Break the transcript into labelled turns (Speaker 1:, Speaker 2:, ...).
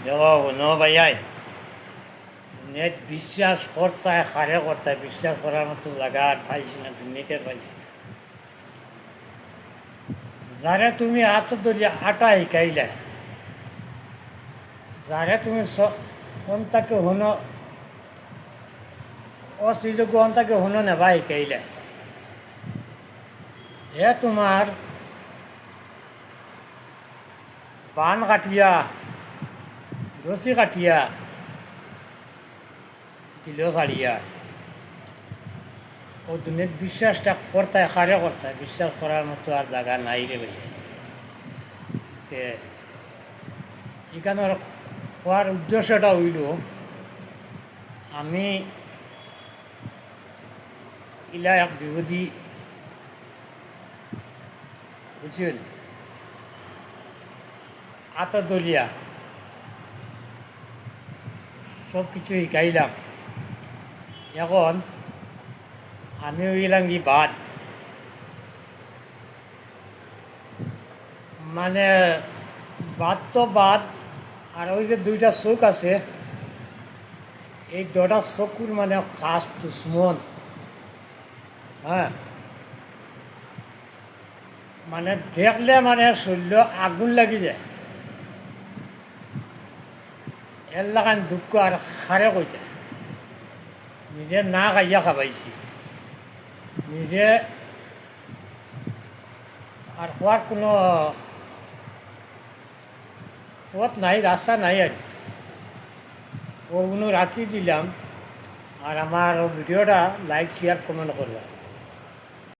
Speaker 1: দেখো কোনো ভাইয়াই নেট বিশ্বাস করতায় খারে করতায় বিশ্বাস করার মতো জায়গা আর পাইছি না, দুর্নীতি পাইছি না। যারে তুমি হাত ধরিয়া আটা শিকাইলে, যারে তুমি অন্তাকে শুন অশ্রীযোগ্য অন্তাকে শুন নেবা শিকাইলে, হে তোমার বান কাটিয়া রশি কাটিয়া দিলেও ছাড়িয়া ও দুনিয়ার বিশ্বাসটা করতায় খারে করতায়, বিশ্বাস করার মতো আর জায়গা নাই রে ভাই। তে এখানের হওয়ার উদ্দেশ্যটা হইল, আমি ইলা এক বিরোধী বুঝছেন আতদলিয়া সব কিছু শিকাইলাম। এখন আমি হইলাম কি বাদ, মানে বাদ তো বাদ, আর ওই যে দুইটা চোখ আছে, এই দুটা চকুর মানে খাস দুশ্মন। হ্যাঁ, মানে দেখলে মানে শরীর আগুন লাগি যায়, এর লাগান দুঃখ আর খারে কইতে নিজে না খাইয়া খাবাইছি, নিজে আর হওয়ার কোনো পথ নাই, রাস্তা নাই। আর ওগুলো রাখি দিলাম। আর আমার ভিডিওটা লাইক শেয়ার কমেন্ট করবা।